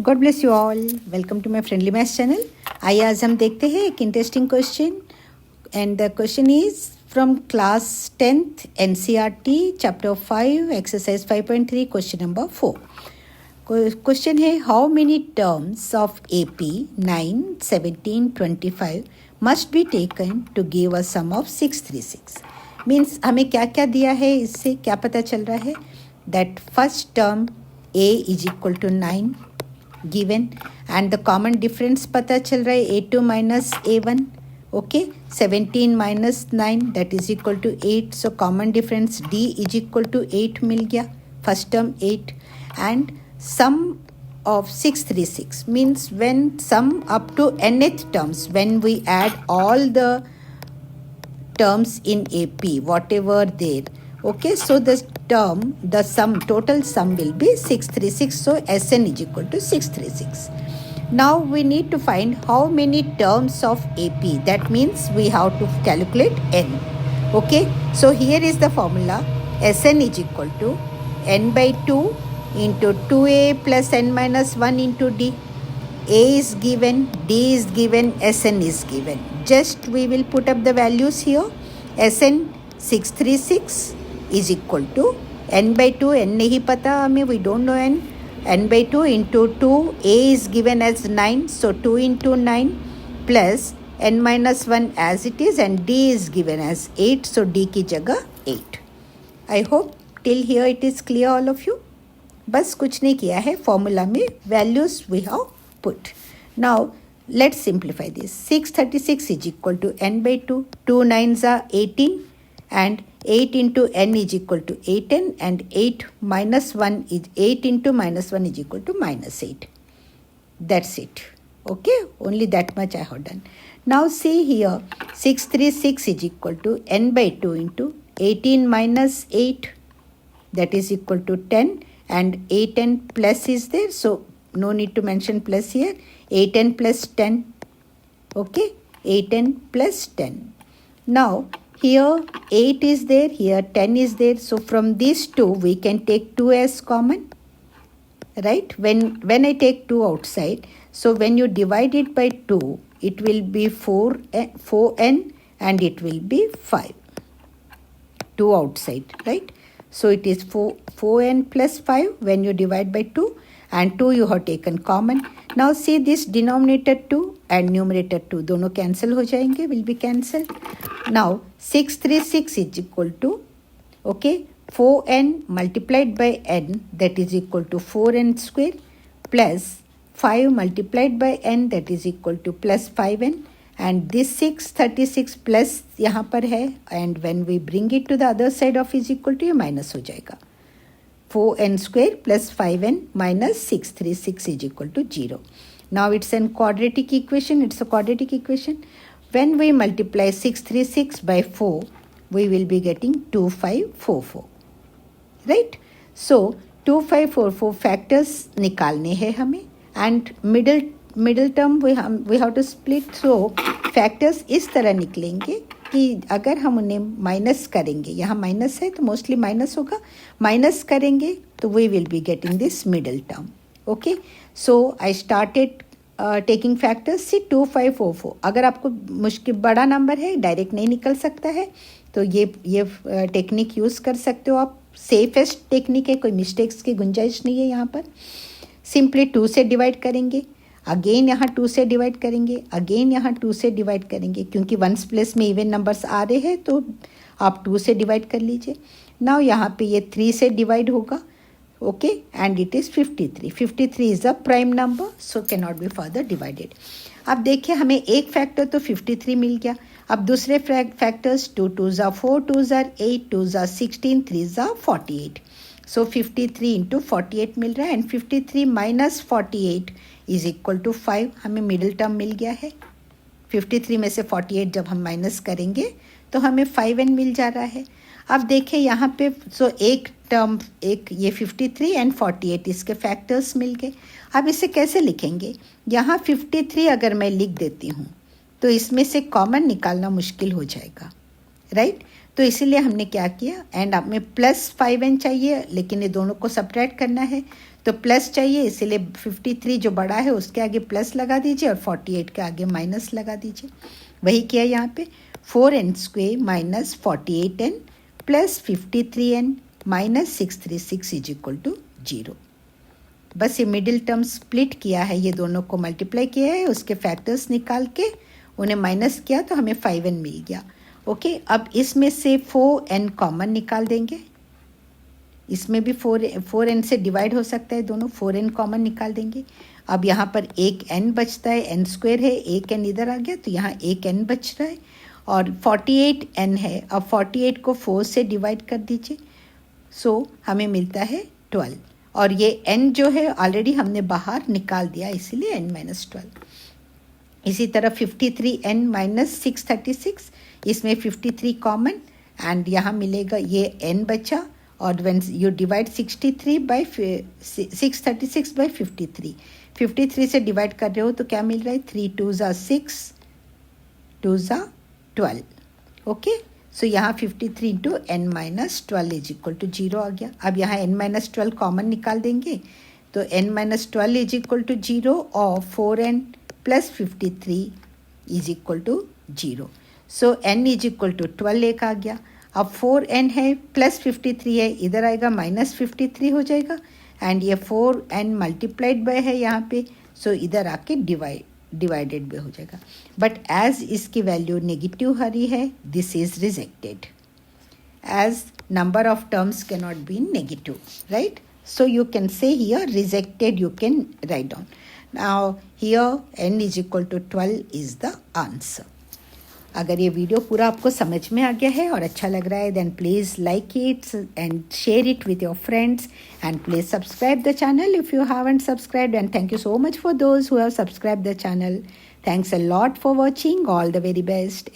God bless you all. Welcome to my friendly maths channel. आइए आज हम देखते हैं एक interesting question and the question is from class 10th NCERT chapter 5 exercise 5.3 question number 4। Question है how many terms of AP 9, 17, 25 must be taken to give a sum of 636। Means हमें क्या क्या दिया है, इससे क्या पता चल रहा है that first term A is equal to 9 given and the common difference पता चल रहा है A2 minus A1, okay, 17 minus 9 that is equal to 8, so common difference D is equal to 8 मिल गया, first term 8 and sum of 636 means when sum up to nth terms, when we add all the terms in AP whatever there, okay, so the sum total sum will be 636, so Sn is equal to 636. Now we need to find how many terms of AP, that means we have to calculate n, okay, so here is the formula. Sn is equal to n by 2 into 2a plus n minus 1 into d. A is given, D is given, Sn is given. Just we will put up the values here. Sn 636 is equal to n by 2, n नहीं पता हमें, we don't know n by 2 into 2, A is given as 9, so 2 into 9 plus n minus 1 as it is and D is given as 8, so D की जगह 8. I hope till here it is clear all of you. बस कुछ नहीं किया है, formula में values we have put. Now let's simplify this. 636 is equal to n by 2, 2 9s are 18 and 8 into n is equal to 8n and 8 minus 1 is 8 into minus 1 is equal to minus 8. That's it. Okay, only that much I have done. Now see here, 636 is equal to n by 2 into 18 minus 8, that is equal to 10 and 8n plus is there, so no need to mention plus here. 8n plus 10, okay, 8n plus 10. Now here 8 is there, here 10 is there, so from these two we can take 2 as common, right? When I take 2 outside, so when you divide it by 2 it will be 4n and it will be 5. 2 outside, right? So it is 4n plus 5 when you divide by 2 and 2 you have taken common. Now see this denominator 2 and numerator 2 दोनों cancel हो जाएंगे, will be cancelled. Now 636 is equal to, okay, 4n multiplied by n, that is equal to 4n square plus 5 multiplied by n, that is equal to plus 5n, and this 636 plus यहाँ पर है and when we bring it to the other side of is equal to, ये minus हो जाएगा. 4n square plus 5n minus 636 is equal to 0. Now it's a quadratic equation. It's a quadratic equation. When we multiply 636 by 4, we will be getting 2544. Right? So 2544 factors निकालने हैं हमें and middle term we have to split. So factors इस तरह निकलेंगे कि अगर हम उन्हें माइनस करेंगे, यहाँ माइनस है तो मोस्टली माइनस होगा, माइनस करेंगे तो we will be getting this middle term. Okay, so I started taking factors. See 2544, अगर आपको मुश्किल बड़ा नंबर है, डायरेक्ट नहीं निकल सकता है, तो ये टेक्निक यूज़ कर सकते हो आप. सेफेस्ट टेक्निक है, कोई मिस्टेक्स की गुंजाइश नहीं है यहाँ पर. सिंपली 2 से डिवाइड करेंगे, अगेन यहाँ 2 से डिवाइड करेंगे, अगेन यहाँ 2 से डिवाइड करेंगे, क्योंकि वंस प्लेस में इवन नंबर्स आ रहे हैं तो आप 2 से डिवाइड कर लीजिए. नाउ यहाँ पे ये 3 से डिवाइड होगा, okay, and it is 53. 53 is a prime number, so can not be further divided. अब देखिए हमें एक फैक्टर तो 53 मिल गया. अब दूसरे factors 2 2s are 4, 2s are 8, 2s are 16, 3s are 48. So 53 into 48 मिल रहा है and 53 minus 48 is equal to 5. हमें मिडिल टर्म मिल गया है. 53 में से 48 जब हम माइनस करेंगे तो हमें 5n मिल जा रहा है. अब देखें यहाँ पे, सो एक टर्म, एक ये 53 एंड 48 इसके फैक्टर्स मिल गए. अब इसे कैसे लिखेंगे? यहाँ 53 अगर मैं लिख देती हूँ तो इसमें से कॉमन निकालना मुश्किल हो जाएगा, राइट? तो इसीलिए हमने क्या किया, एंड अब में +5n चाहिए, लेकिन ये दोनों को सब्ट्रैक्ट करना है तो प्लस चाहिए, इसीलिए 53 जो बड़ा है उसके आगे प्लस लगा दीजिए और 48 के आगे माइनस लगा दीजिए। वही किया यहाँ पे, 4n² minus 48n plus 53n minus 636 is equal to 0। बस ये मिडिल टर्म स्प्लिट किया है, ये दोनों को मल्टीप्लाई किया है, उसके फैक्टर्स निकाल के उन्हें माइनस किया तो हमें 5n मिल गया। ओके, अब इसमें से 4n कॉमन निकाल देंगे, इसमें भी 4n से डिवाइड हो सकता है दोनों, 4n कॉमन निकाल देंगे। अब यहाँ पर एक n बचता है, n² है, एक n इधर आ गया तो यहाँ एक n बच रहा है, और 48n है। अब 48 को 4 से डिवाइड कर दीजिए, सो हमें मिलता है 12, और ये n जो है ऑलरेडी हमने बाहर निकाल दिया, इसीलिए n-12। इसी तरह 53n माइनस 636, इसमें 53 कॉमन, एंड यहाँ मिलेगा ये n बचा, और व्हेन यू डिवाइड 636 बाई 53 से डिवाइड कर रहे हो तो क्या मिल रहा है, 3 2 ज़ा 6, 2 ज़ा 12। ओके, सो यहाँ 53 into n-12 is equal to 0 आ गया। अब यहाँ n-12 कॉमन निकाल देंगे तो n-12 इज इक्वल टू 0, और 4n plus 53 is equal to 0। So n is equal to 12 एक आ गया। अब 4n है प्लस 53 है, इधर आएगा माइनस 53 हो जाएगा, एंड ये 4n मल्टीप्लाइड बाय है यहाँ पे, सो इधर आके डिवाइडेड भी हो जाएगा। बट एज इसकी वैल्यू नेगेटिव आ रही है, this is rejected, as number of terms can not be negative, right? So you can say here rejected, you can write down. Now here n is equal to 12 is the answer. अगर ये video पूरा आपको समझ में आ गया है और अच्छा लग रहा है, then please like it and share it with your friends, and please subscribe the channel if you haven't subscribed, and thank you so much for those who have subscribed the channel. Thanks a lot for watching. All the very best.